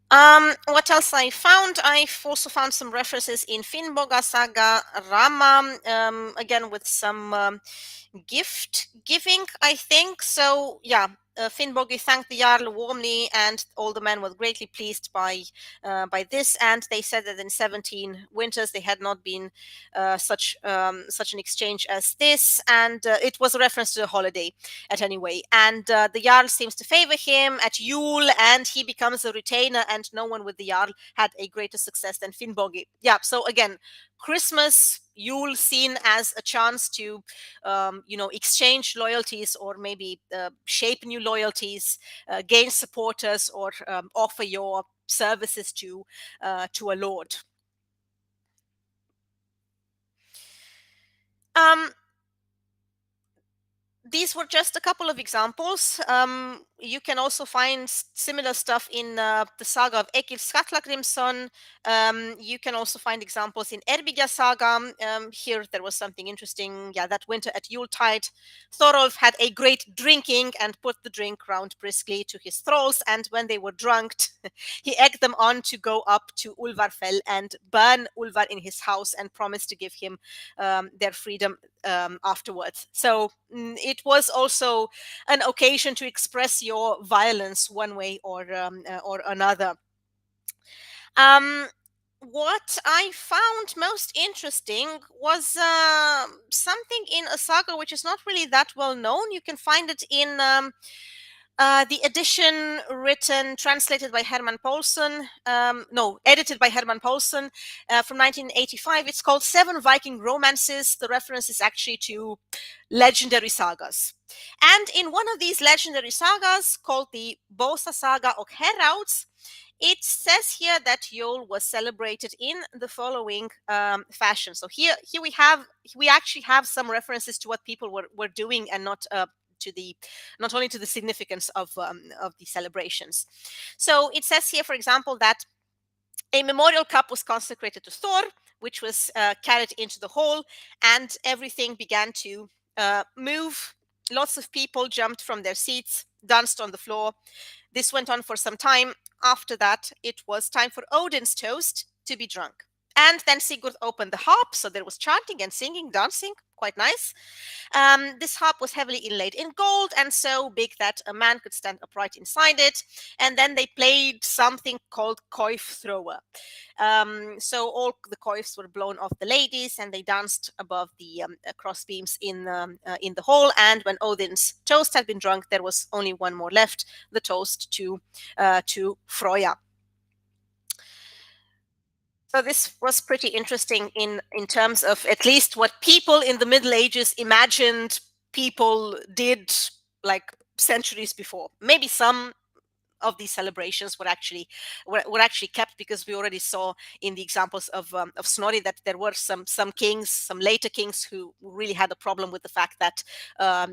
Speaker 2: What else I found? I've also found some references in Finnboga Saga Rama, again with some gift giving, I think. So yeah, Finnbogi thanked the Jarl warmly, and all the men were greatly pleased by this. And they said that in 17 winters they had not been such an exchange as this. And it was a reference to a holiday, at any way. And the Jarl seems to favor him at Yule, and he becomes a retainer. And no one with the Jarl had a greater success than Finnbogi. Yeah. So again, Christmas, Yule seen as a chance to exchange loyalties, or maybe shape new loyalties, gain supporters, or offer your services to a lord. these were just a couple of examples. You can also find similar stuff in the saga of Egil Skallagrimsson. You can also find examples in Erbygja saga. Here there was something interesting. Yeah, that winter at Yuletide, Thorolf had a great drinking and put the drink round briskly to his thralls. And when they were drunk, he egged them on to go up to Ulfarfell and burn Ulfar in his house and promised to give him their freedom afterwards. So it was also an occasion to express your violence one way or another. What I found most interesting was something in a saga which is not really that well known. You can find it in the edition translated by Herman Poulsen, edited by Herman Poulsen from 1985. It's called Seven Viking Romances. The reference is actually to legendary sagas. And in one of these legendary sagas, called the Bosa Saga of Herauds, it says here that Yule was celebrated in the following fashion. So here we actually have some references to what people were doing, and not only to the significance of the celebrations. So it says here, for example, that a memorial cup was consecrated to Thor, which was carried into the hall, and everything began to move. Lots of people jumped from their seats, danced on the floor. This went on for some time. After that, it was time for Odin's toast to be drunk. And then Sigurd opened the harp, so there was chanting and singing, dancing, quite nice. This harp was heavily inlaid in gold and so big that a man could stand upright inside it. And then they played something called coif thrower. So all the coifs were blown off the ladies, and they danced above the crossbeams in the hall. And when Odin's toast had been drunk, there was only one more left: the toast to Froya. So this was pretty interesting in terms of at least what people in the Middle Ages imagined people did like centuries before. Maybe some of these celebrations were actually kept, because we already saw in the examples of Snorri that there were some kings, some later kings, who really had a problem with the fact that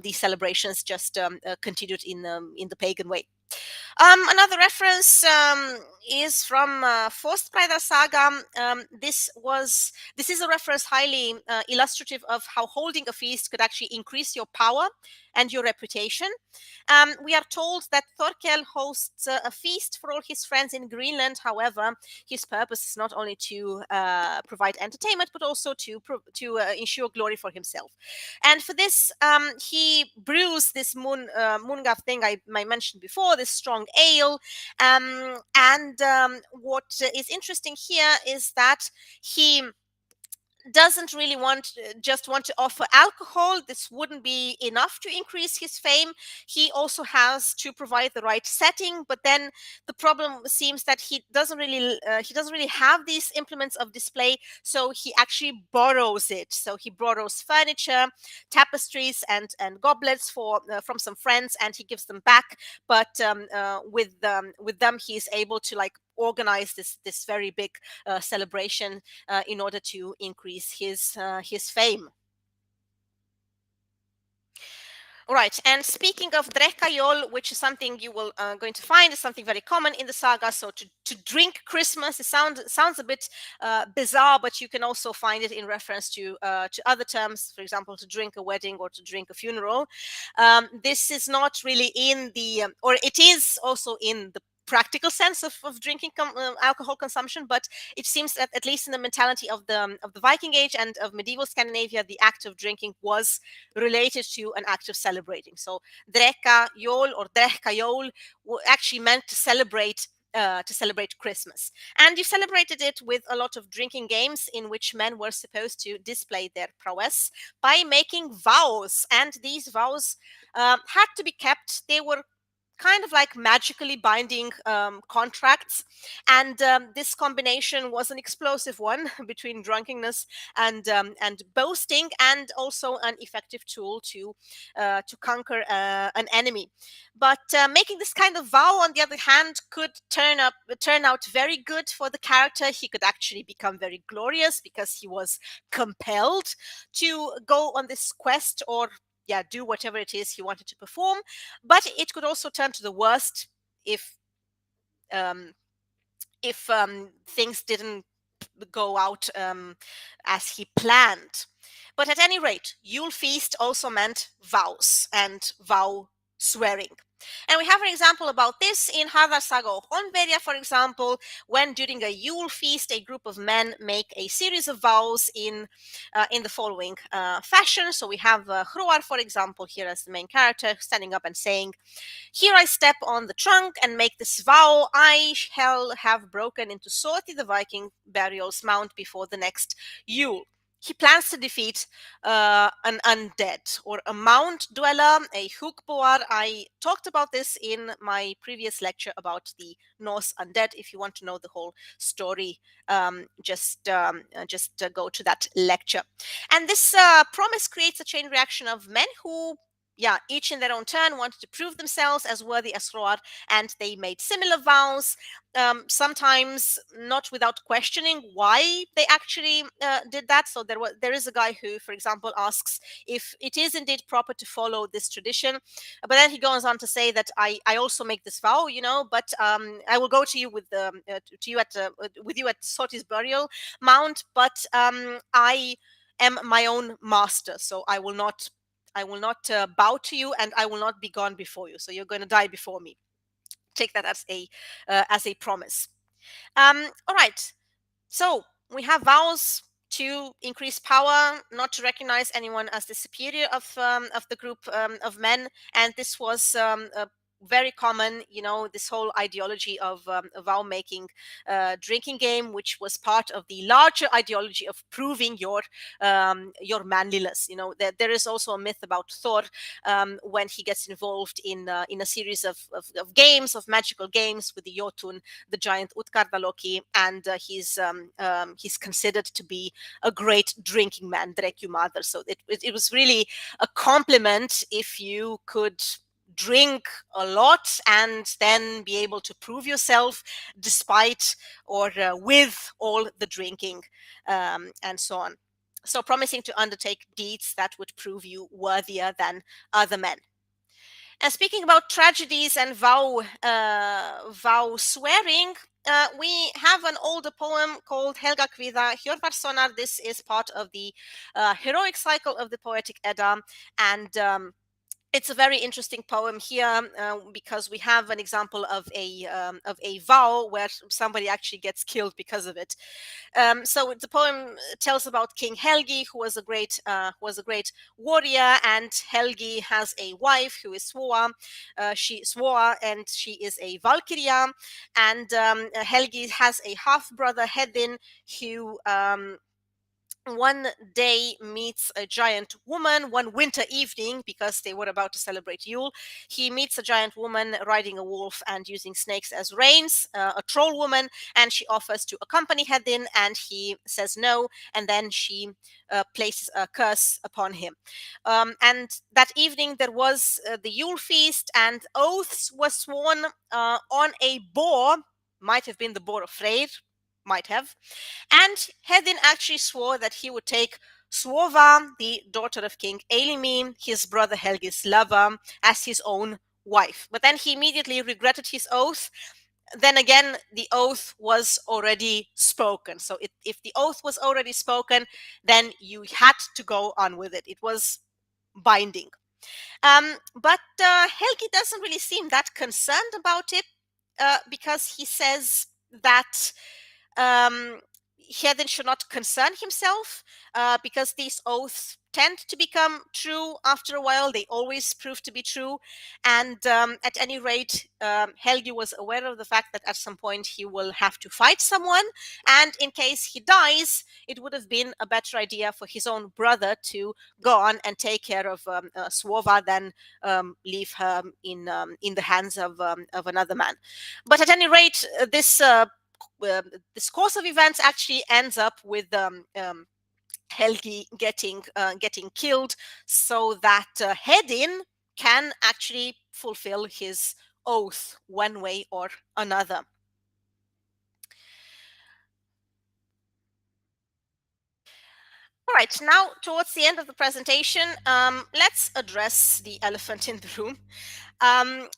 Speaker 2: these celebrations just continued in the pagan way. Another reference is from Forstbreiðar Saga. This is a reference highly illustrative of how holding a feast could actually increase your power and your reputation. We are told that Thorkel hosts a feast for all his friends in Greenland. However, his purpose is not only to provide entertainment, but also to ensure glory for himself. And for this, he brews this mungaf thing I mentioned before, this strong ale. What is interesting here is that he doesn't really just want to offer alcohol. This wouldn't be enough to increase his fame. He also has to provide the right setting, but then the problem seems that he doesn't really have these implements of display, so he actually borrows it. So he borrows furniture, tapestries, and goblets from some friends, and he gives them back. But with them, he is able to organize this very big celebration in order to increase his fame. All right, and speaking of Drekajol, which is something you will going to find is something very common in the saga. So to drink Christmas, it sounds a bit bizarre, but you can also find it in reference to other terms. For example, to drink a wedding or to drink a funeral. This is not really in the, or it is also in the practical sense of drinking alcohol consumption, but it seems that at least in the mentality of the Viking Age and of medieval Scandinavia, the act of drinking was related to an act of celebrating. So Dreka Jol or Dreka Jol actually meant to celebrate Christmas. And you celebrated it with a lot of drinking games in which men were supposed to display their prowess by making vows. And these vows had to be kept. They were kind of like magically binding contracts, and this combination was an explosive one between drunkenness and boasting, and also an effective tool to conquer an enemy. But making this kind of vow, on the other hand, could turn out very good for the character. He could actually become very glorious because he was compelled to go on this quest, or do whatever it is he wanted to perform. But it could also turn to the worst if um, things didn't go out as he planned. But at any rate, Yule feast also meant vows and vow swearing. And we have an example about this in Saga or Honveria, for example, when during a Yule feast, a group of men make a series of vows in the following fashion. So we have Hroar, for example, here as the main character, standing up and saying, "Here I step on the trunk and make this vow. I shall have broken into Sorti, the Viking burial's mount, before the next Yule." He plans to defeat an undead or a mound dweller, a hugboar. I talked about this in my previous lecture about the Norse undead. If you want to know the whole story, just go to that lecture. And this promise creates a chain reaction of men who, each in their own turn wanted to prove themselves as worthy as Hroar, and they made similar vows, sometimes not without questioning why they actually did that. So there is a guy who, for example, asks if it is indeed proper to follow this tradition, but then he goes on to say that I also make this vow, but I will go to you with with you at Soti's burial mound, but I am my own master, so I will not bow to you, and I will not be gone before you. So you're going to die before me. Take that as a promise. All right. So we have vows to increase power, not to recognize anyone as the superior of the group of men, and this was very common, this whole ideology of a vow making drinking game, which was part of the larger ideology of proving your manliness. There is also a myth about Thor when he gets involved in a series of games, of magical games, with the Jotun, the giant Utgardaloki, and he's considered to be a great drinking man, Drekjumaður. So it was really a compliment if you could drink a lot and then be able to prove yourself despite or with all the drinking, and so on. So promising to undertake deeds that would prove you worthier than other men. And speaking about tragedies and vow swearing, we have an older poem called Helga Kviða Hjörvarssonar. This is part of the heroic cycle of the Poetic Edda, and it's a very interesting poem here because we have an example of a vow where somebody actually gets killed because of it. So the poem tells about King Helgi, who was a great warrior, and Helgi has a wife who is Svoa. And she is a Valkyria, and Helgi has a half brother Hedin who one day meets a giant woman one winter evening because they were about to celebrate Yule. He meets a giant woman riding a wolf and using snakes as reins, a troll woman, and she offers to accompany Hedin, and he says no, and then she places a curse upon him. And that evening there was the Yule feast, and oaths were sworn on a boar. Might have been the boar of Freyr, might have. And Hedin actually swore that he would take Suova, the daughter of King Eilimi, his brother Helgi's lover, as his own wife. But then he immediately regretted his oath. Then again, the oath was already spoken. So if the oath was already spoken, then you had to go on with it. It was binding. But Helgi doesn't really seem that concerned about it because he says that Hedin should not concern himself because these oaths tend to become true after a while. They always prove to be true. And at any rate, Helgi was aware of the fact that at some point he will have to fight someone. And in case he dies, it would have been a better idea for his own brother to go on and take care of Suova than leave her in the hands of another man. But at any rate, this course of events actually ends up with Helgi getting killed, so that Hedin can actually fulfill his oath one way or another. All right, now towards the end of the presentation, let's address the elephant in the room. Um,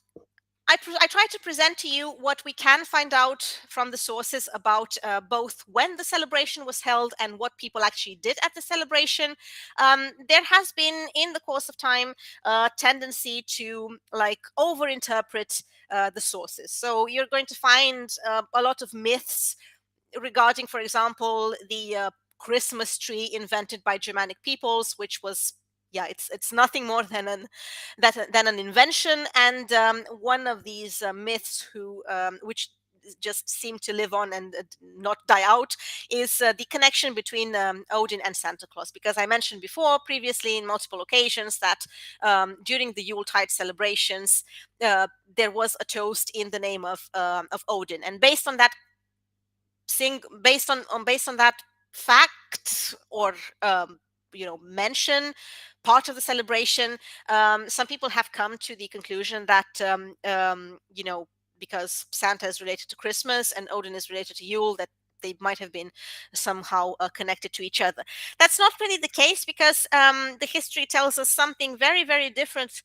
Speaker 2: I try to present to you what we can find out from the sources about both when the celebration was held and what people actually did at the celebration. There has been, in the course of time, a tendency to like overinterpret the sources. So you're going to find a lot of myths regarding, for example, the Christmas tree invented by Germanic peoples, which was, yeah, it's nothing more than an invention. And one of these myths which just seem to live on and not die out is the connection between Odin and Santa Claus, because I mentioned before previously in multiple occasions that during the Yuletide celebrations there was a toast in the name of Odin, and based on that based on that fact, or mention, part of the celebration, some people have come to the conclusion that because Santa is related to Christmas and Odin is related to Yule, that they might have been somehow connected to each other. That's not really the case, because the history tells us something very, very different,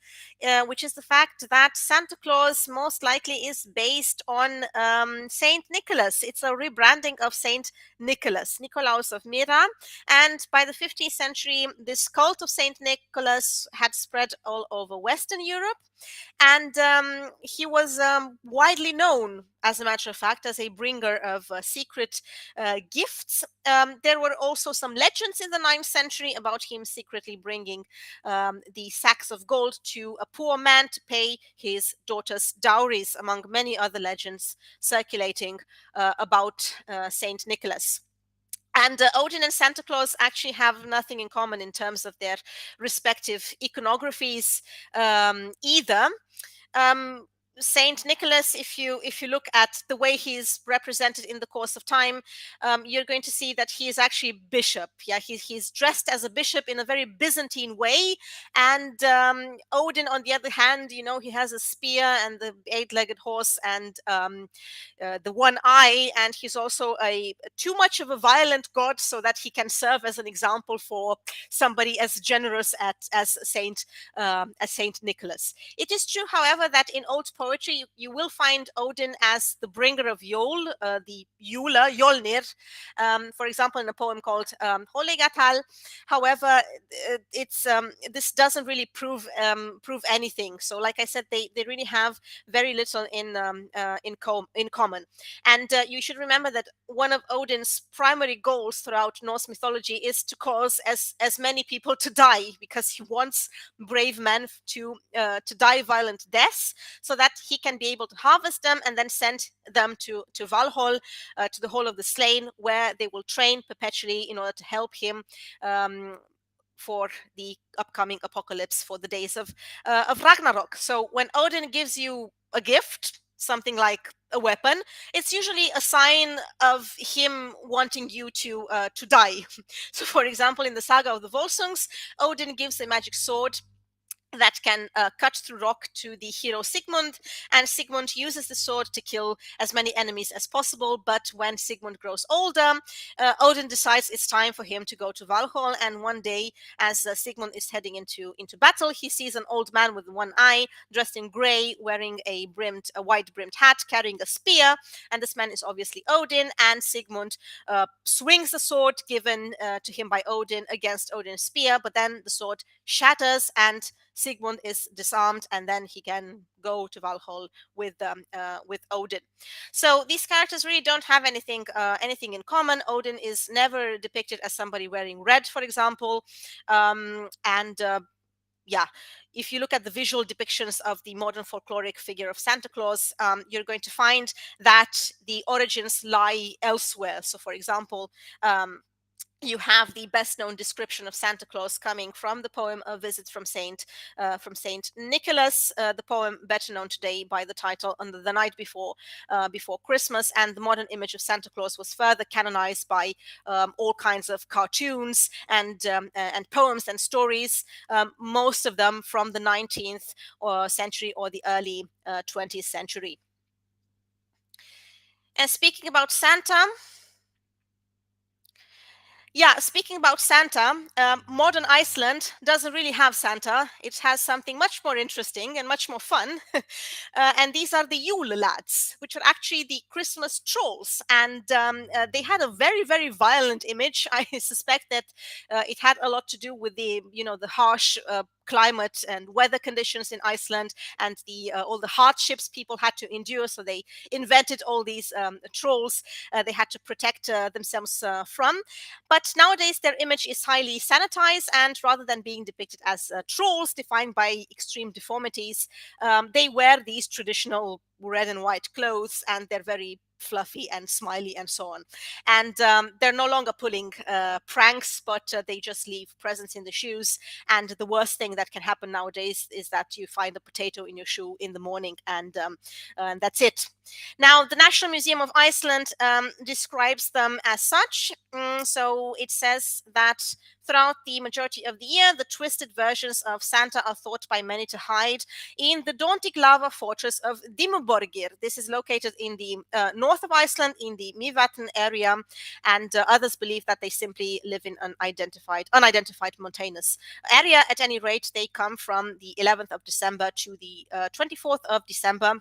Speaker 2: which is the fact that Santa Claus most likely is based on Saint Nicholas. It's a rebranding of Saint Nicholas, Nikolaus of Myra. And by the 15th century, this cult of Saint Nicholas had spread all over Western Europe. And he was widely known, as a matter of fact, as a bringer of secret gifts. There were also some legends in the 9th century about him secretly bringing the sacks of gold to a poor man to pay his daughter's dowries, among many other legends circulating about Saint Nicholas. And Odin and Santa Claus actually have nothing in common in terms of their respective iconographies either. Saint Nicholas, if you look at the way he's represented in the course of time, you're going to see that he is actually bishop. Yeah, he's dressed as a bishop in a very Byzantine way. And Odin, on the other hand, he has a spear and the 8-legged horse and the one eye, and he's also a too much of a violent god, so that he can serve as an example for somebody as generous as Saint Nicholas. It is true, however, that in old poetry you will find Odin as the bringer of Yule, the Yule, Jolnir, for example, in a poem called Holegatal. However, this doesn't really prove anything. So, like I said, they really have very little in common. And you should remember that one of Odin's primary goals throughout Norse mythology is to cause as many people to die, because he wants brave men to die violent deaths, so that he can be able to harvest them and then send them to Valhall, to the Hall of the Slain, where they will train perpetually in order to help him for the upcoming apocalypse, for the days of Ragnarok. So when Odin gives you a gift, something like a weapon, it's usually a sign of him wanting you to die. So, for example, in the saga of the Volsungs, Odin gives a magic sword that can cut through rock to the hero Sigmund, and Sigmund uses the sword to kill as many enemies as possible. But when Sigmund grows older, Odin decides it's time for him to go to Valhall, and one day, as Sigmund is heading into battle, he sees an old man with one eye, dressed in grey, wearing a wide-brimmed hat, carrying a spear, and this man is obviously Odin. And Sigmund swings the sword given to him by Odin against Odin's spear, but then the sword shatters and Sigmund is disarmed, and then he can go to Valhall with Odin. So these characters really don't have anything in common. Odin is never depicted as somebody wearing red, for example, yeah, if you look at the visual depictions of the modern folkloric figure of Santa Claus, you're going to find that the origins lie elsewhere. So, for example, you have the best known description of Santa Claus coming from the poem A Visit from Saint Nicholas, the poem better known today by the title On the Night Before Christmas. And the modern image of Santa Claus was further canonized by all kinds of cartoons and poems and stories, most of them from the 19th century or the early 20th century. And speaking about Santa, Yeah, speaking about Santa, modern Iceland doesn't really have Santa. It has something much more interesting and much more fun. And these are the Yule lads, which are actually the Christmas trolls. And they had a very, very violent image. I suspect that it had a lot to do with the harsh climate and weather conditions in Iceland, and all the hardships people had to endure. So they invented all these trolls they had to protect themselves from. But nowadays, their image is highly sanitized, and rather than being depicted as trolls defined by extreme deformities, they wear these traditional red and white clothes, and they're very fluffy and smiley and so on. And they're no longer pulling pranks, but they just leave presents in the shoes. And the worst thing that can happen nowadays is that you find a potato in your shoe in the morning, and that's it. Now, the National Museum of Iceland describes them as such. So it says that throughout the majority of the year, the twisted versions of Santa are thought by many to hide in the daunting lava fortress of Dimmuborgir. This is located in the north of Iceland, in the Mývatn area, and others believe that they simply live in an unidentified mountainous area. At any rate, they come from the 11th of December to the 24th of December.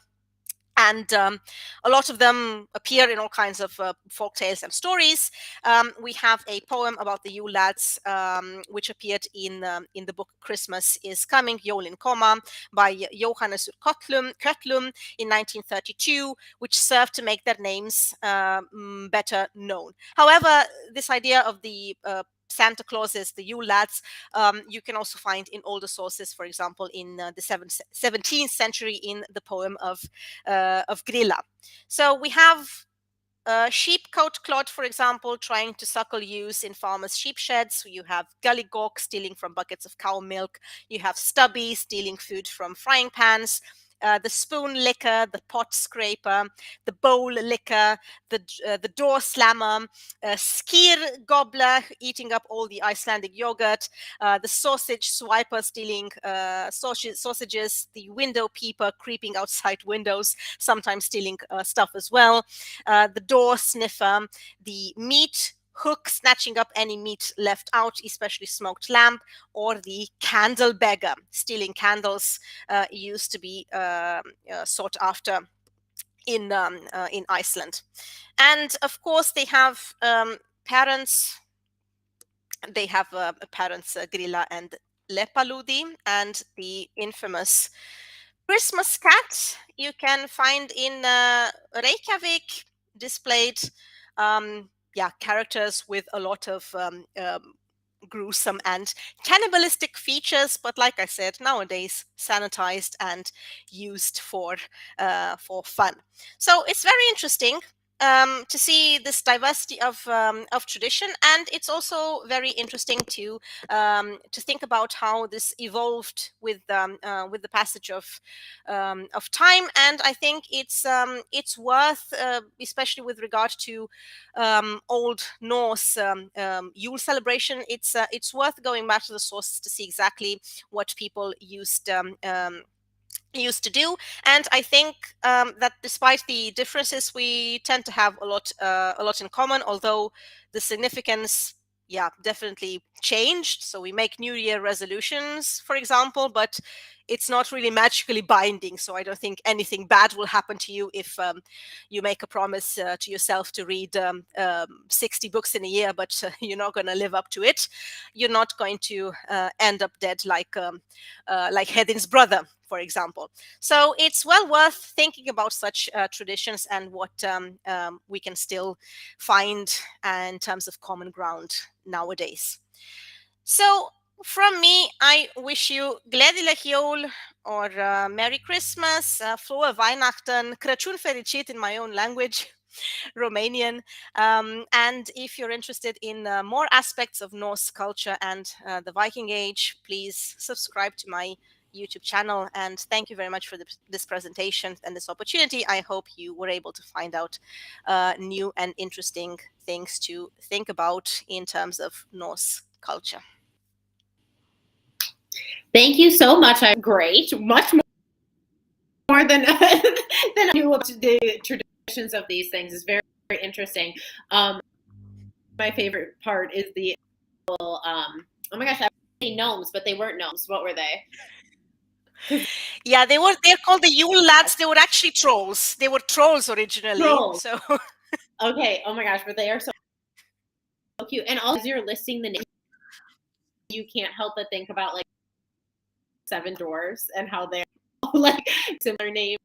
Speaker 2: And a lot of them appear in all kinds of folk tales and stories. We have a poem about the Yule lads, which appeared in the book Christmas is Coming, Jólin koma, by Jóhannes Kötlum in 1932, which served to make their names better known. However, this idea of the Santa Clauses, the Yule lads, you can also find in older sources, for example, in the 17th century in the poem of Grilla. So we have sheepcoat clod, for example, trying to suckle ewes in farmers' sheep sheds. You have gullygawk stealing from buckets of cow milk. You have stubby stealing food from frying pans. The spoon licker, the pot scraper, the bowl licker, the door slammer, skyr gobbler eating up all the Icelandic yogurt, the sausage swiper stealing sausages, the window peeper creeping outside windows, sometimes stealing stuff as well, the door sniffer, the meat hook snatching up any meat left out, especially smoked lamb, or the candle beggar stealing candles used to be sought after in Iceland. And of course, they have parents. They have parents Grilla and Lepaludi, and the infamous Christmas cat you can find in Reykjavik, displayed characters with a lot of gruesome and cannibalistic features, but like I said, nowadays sanitized and used for fun. So it's very interesting to see this diversity of tradition, and it's also very interesting to think about how this evolved with the passage of time. And I think it's worth, especially with regard to Old Norse Yule celebration, it's worth going back to the sources to see exactly what people used to do. And I think that despite the differences, we tend to have a lot in common, although the significance definitely changed. So we make New Year resolutions, for example, but it's not really magically binding. So I don't think anything bad will happen to you if you make a promise to yourself to read 60 books in a year, but you're not going to live up to it. You're not going to end up dead like Hedin's brother, for example. So it's well worth thinking about such traditions and what we can still find in terms of common ground nowadays. So from me, I wish you Gledilegt Jól, or Merry Christmas, Frohe Weihnachten, Crăciun Fericit in my own language, Romanian. And if you're interested in more aspects of Norse culture and the Viking Age, please subscribe to my YouTube channel. And thank you very much for this presentation and this opportunity. I hope you were able to find out new and interesting things to think about in terms of Norse culture.
Speaker 1: Thank you so much. I'm great. Much more than I knew about the traditions of these things. Is very, very interesting. my favorite part is the oh my gosh, I would say gnomes, but they weren't gnomes. What were they?
Speaker 2: Yeah, they're called the Yule lads. They were actually trolls. They were trolls originally.
Speaker 1: Trolls.
Speaker 2: So
Speaker 1: Okay. Oh my gosh, but they are so cute. And also, as you're listing the names, you can't help but think about like Seven Dwarfs and how they're all like similar named.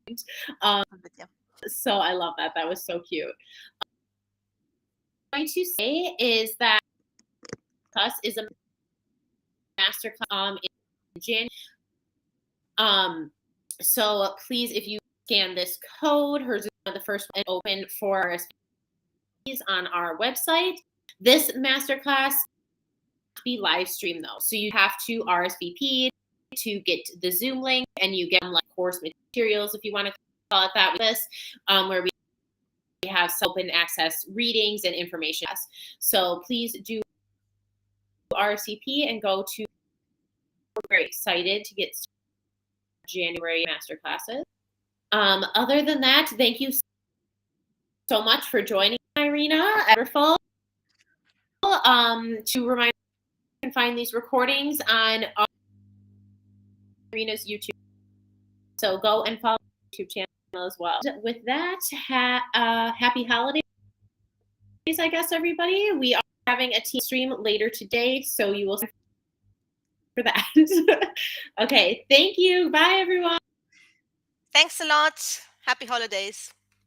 Speaker 1: So I love that. That was so cute. What I'm going to say is that us is a masterclass in January. So please, if you scan this code, hers is one of the first one open for RSVPs on our website. This masterclass be live streamed though, so you have to RSVP to get the Zoom link, and you get like course materials, if you want to call it that, with this, where we have open access readings and information. So please do RSVP and go to. We're very excited to get January masterclasses. Other than that, thank you so much for joining, Irina. Wonderful. To remind you can find these recordings on Irina's YouTube. So go and follow the YouTube channel as well. With that, happy holidays, I guess, everybody. We are having a team stream later today, so you will see for that. Okay, thank you. Bye, everyone.
Speaker 2: Thanks a lot. Happy holidays.